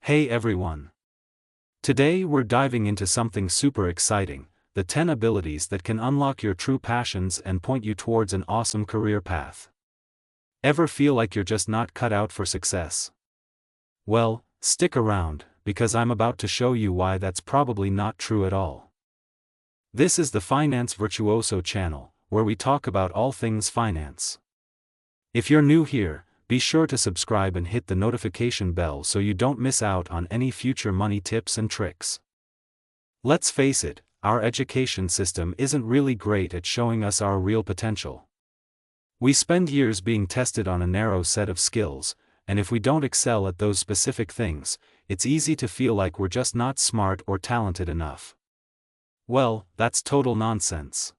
Hey everyone! Today we're diving into something super exciting, the 10 abilities that can unlock your true passions and point you towards an awesome career path. Ever feel like you're just not cut out for success? Well, stick around, because I'm about to show you why that's probably not true at all. This is the Finance Virtuoso channel, where we talk about all things finance. If you're new here, be sure to subscribe and hit the notification bell so you don't miss out on any future money tips and tricks. Let's face it, our education system isn't really great at showing us our real potential. We spend years being tested on a narrow set of skills, and if we don't excel at those specific things, it's easy to feel like we're just not smart or talented enough. Well, that's total nonsense.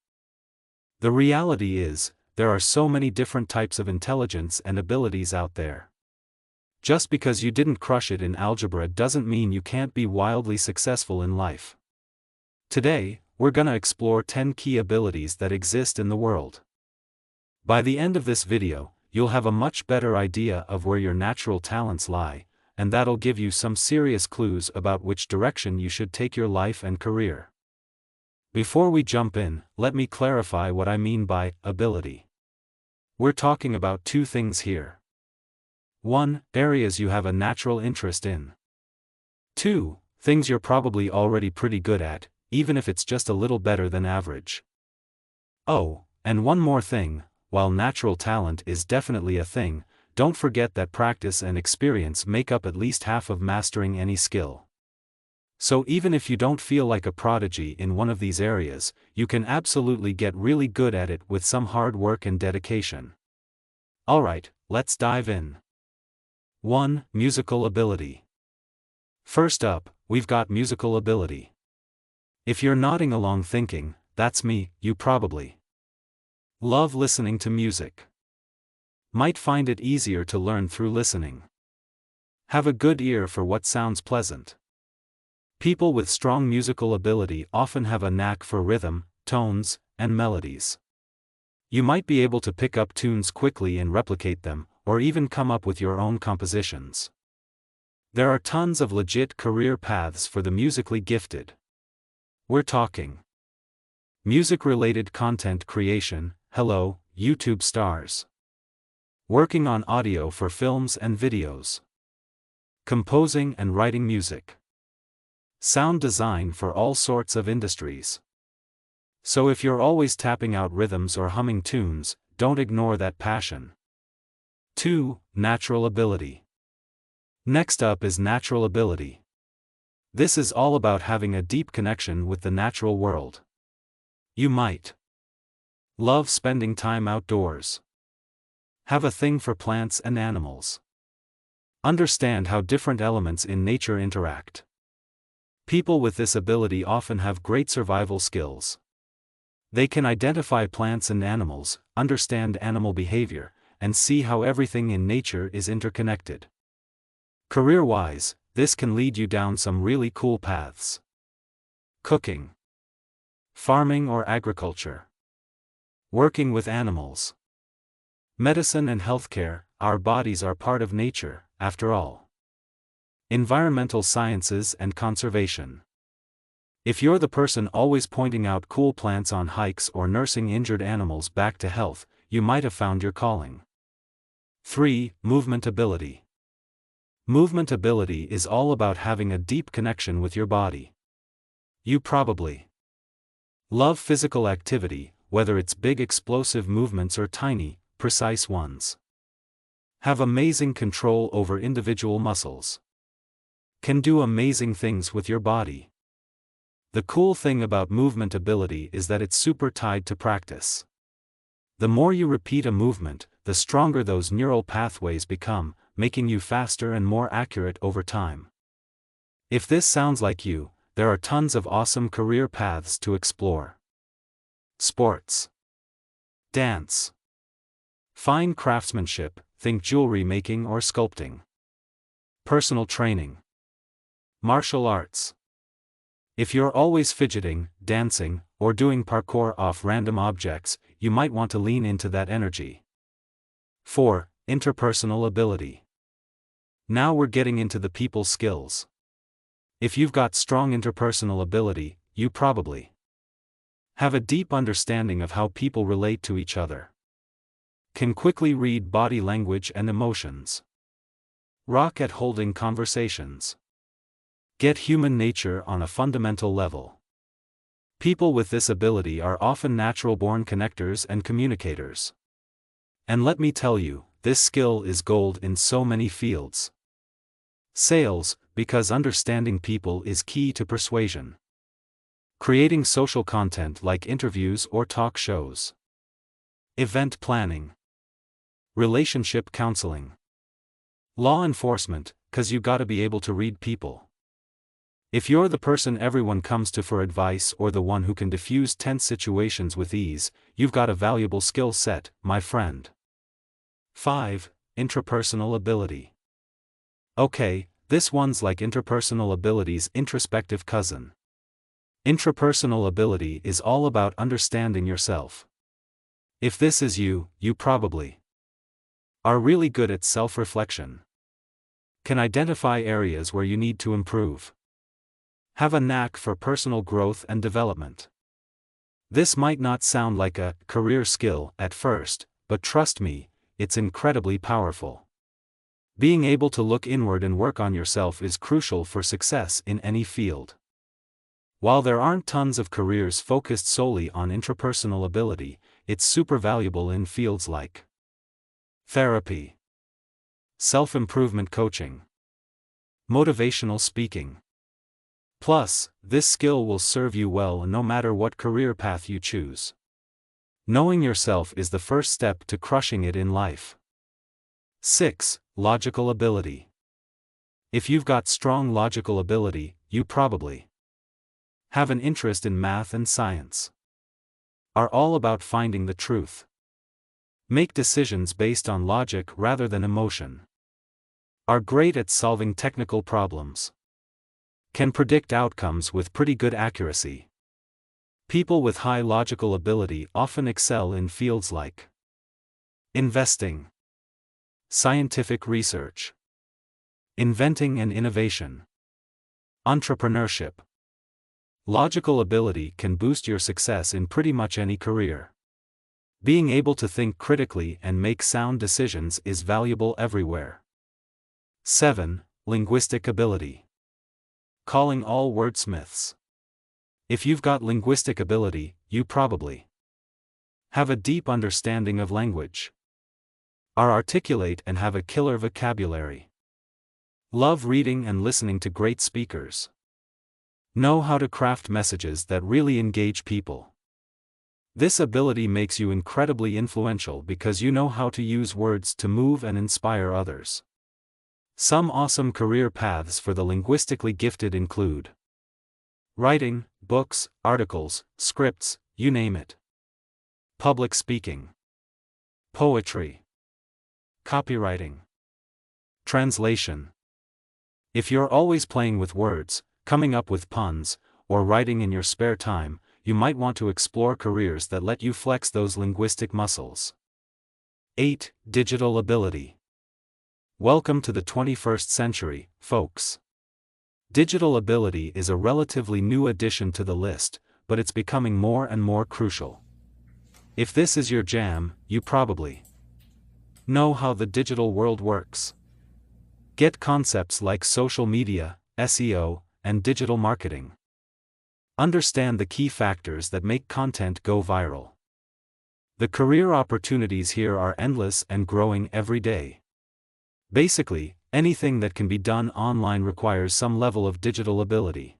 The reality is, there are so many different types of intelligence and abilities out there. Just because you didn't crush it in algebra doesn't mean you can't be wildly successful in life. Today, we're gonna explore 10 key abilities that exist in the world. By the end of this video, you'll have a much better idea of where your natural talents lie, and that'll give you some serious clues about which direction you should take your life and career. Before we jump in, let me clarify what I mean by ability. We're talking about two things here. 1. Areas you have a natural interest in. 2. Things you're probably already pretty good at, even if it's just a little better than average. Oh, and one more thing, while natural talent is definitely a thing, don't forget that practice and experience make up at least half of mastering any skill. So even if you don't feel like a prodigy in one of these areas, you can absolutely get really good at it with some hard work and dedication. Alright, let's dive in. 1. Musical ability. First up, we've got musical ability. If you're nodding along thinking, that's me, you probably love listening to music. Might find it easier to learn through listening. Have a good ear for what sounds pleasant. People with strong musical ability often have a knack for rhythm, tones, and melodies. You might be able to pick up tunes quickly and replicate them, or even come up with your own compositions. There are tons of legit career paths for the musically gifted. We're talking music-related content creation, hello, YouTube stars. Working on audio for films and videos. Composing and writing music. Sound design for all sorts of industries. So if you're always tapping out rhythms or humming tunes, don't ignore that passion. 2. Natural ability. Next up is natural ability. This is all about having a deep connection with the natural world. You might love spending time outdoors. Have a thing for plants and animals. Understand how different elements in nature interact. People with this ability often have great survival skills. They can identify plants and animals, understand animal behavior, and see how everything in nature is interconnected. Career-wise, this can lead you down some really cool paths. Cooking. Farming or agriculture. Working with animals. Medicine and healthcare, our bodies are part of nature, after all. Environmental sciences and conservation. If you're the person always pointing out cool plants on hikes or nursing injured animals back to health, you might have found your calling. 3. Movement ability. Movement ability is all about having a deep connection with your body. You probably love physical activity, whether it's big explosive movements or tiny, precise ones. Have amazing control over individual muscles. Can do amazing things with your body. The cool thing about movement ability is that it's super tied to practice. The more you repeat a movement, the stronger those neural pathways become, making you faster and more accurate over time. If this sounds like you, there are tons of awesome career paths to explore. Sports. Dance. Fine craftsmanship, think jewelry making or sculpting. Personal training. Martial arts. If you're always fidgeting, dancing, or doing parkour off random objects, you might want to lean into that energy. 4. Interpersonal ability. Now we're getting into the people skills. If you've got strong interpersonal ability, you probably have a deep understanding of how people relate to each other. Can quickly read body language and emotions. Rock at holding conversations. Get human nature on a fundamental level. People with this ability are often natural-born connectors and communicators. And let me tell you, this skill is gold in so many fields. Sales, because understanding people is key to persuasion. Creating social content like interviews or talk shows. Event planning. Relationship counseling. Law enforcement, 'cause you gotta be able to read people. If you're the person everyone comes to for advice or the one who can diffuse tense situations with ease, you've got a valuable skill set, my friend. 5. Intrapersonal ability. Okay, this one's like interpersonal ability's introspective cousin. Intrapersonal ability is all about understanding yourself. If this is you, you probably are really good at self-reflection. Can identify areas where you need to improve. Have a knack for personal growth and development. This might not sound like a career skill at first, but trust me, it's incredibly powerful. Being able to look inward and work on yourself is crucial for success in any field. While there aren't tons of careers focused solely on intrapersonal ability, it's super valuable in fields like therapy, self-improvement coaching, motivational speaking. Plus, this skill will serve you well no matter what career path you choose. Knowing yourself is the first step to crushing it in life. 6. Logical ability. If you've got strong logical ability, you probably have an interest in math and science. Are all about finding the truth. Make decisions based on logic rather than emotion. Are great at solving technical problems. Can predict outcomes with pretty good accuracy. People with high logical ability often excel in fields like investing, scientific research, inventing and innovation, entrepreneurship. Logical ability can boost your success in pretty much any career. Being able to think critically and make sound decisions is valuable everywhere. 7. Linguistic ability. Calling all wordsmiths. If you've got linguistic ability, you probably have a deep understanding of language. Are articulate and have a killer vocabulary. Love reading and listening to great speakers. Know how to craft messages that really engage people. This ability makes you incredibly influential because you know how to use words to move and inspire others. Some awesome career paths for the linguistically gifted include writing, books, articles, scripts, you name it. Public speaking, poetry, copywriting, translation. If you're always playing with words, coming up with puns, or writing in your spare time, you might want to explore careers that let you flex those linguistic muscles. 8. Digital ability. Welcome to the 21st century, folks. Digital ability is a relatively new addition to the list, but it's becoming more and more crucial. If this is your jam, you probably know how the digital world works. Get concepts like social media, SEO, and digital marketing. Understand the key factors that make content go viral. The career opportunities here are endless and growing every day. Basically, anything that can be done online requires some level of digital ability.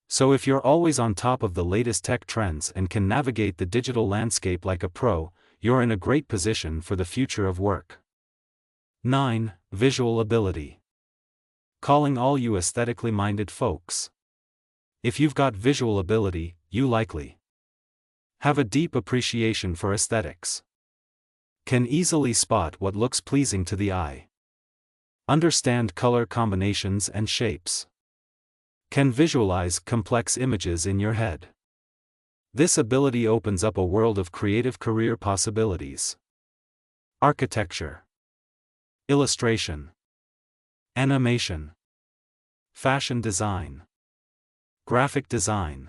So if you're always on top of the latest tech trends and can navigate the digital landscape like a pro, you're in a great position for the future of work. 9. Visual ability. Calling all you aesthetically minded folks. If you've got visual ability, you likely have a deep appreciation for aesthetics. Can easily spot what looks pleasing to the eye. Understand color combinations and shapes. Can visualize complex images in your head. This ability opens up a world of creative career possibilities. Architecture, illustration, animation, fashion design, graphic design.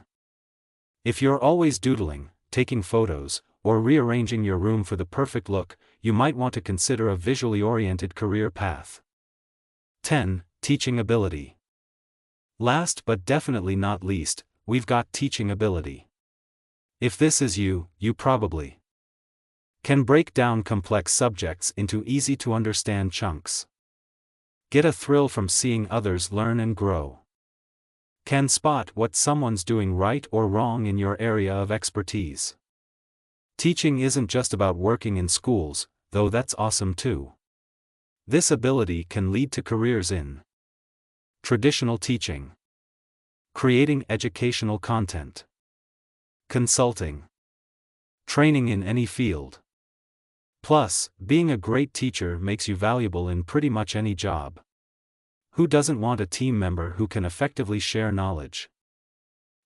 If you're always doodling, taking photos, or rearranging your room for the perfect look, you might want to consider a visually oriented career path. 10. Teaching ability. Last but definitely not least, we've got teaching ability. If this is you, you probably can break down complex subjects into easy-to-understand chunks. Get a thrill from seeing others learn and grow. Can spot what someone's doing right or wrong in your area of expertise. Teaching isn't just about working in schools, though that's awesome too. This ability can lead to careers in traditional teaching, creating educational content, consulting, training in any field. Plus, being a great teacher makes you valuable in pretty much any job. Who doesn't want a team member who can effectively share knowledge?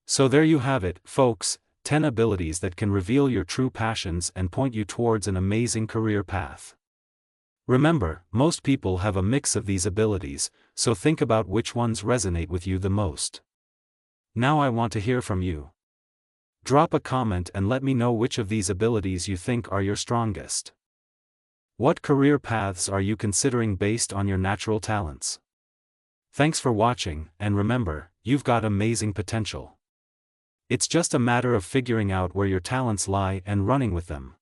So there you have it, folks, 10 abilities that can reveal your true passions and point you towards an amazing career path. Remember, most people have a mix of these abilities, so think about which ones resonate with you the most. Now I want to hear from you. Drop a comment and let me know which of these abilities you think are your strongest. What career paths are you considering based on your natural talents? Thanks for watching, and remember, you've got amazing potential. It's just a matter of figuring out where your talents lie and running with them.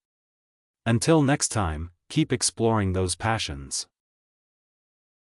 Until next time, keep exploring those passions.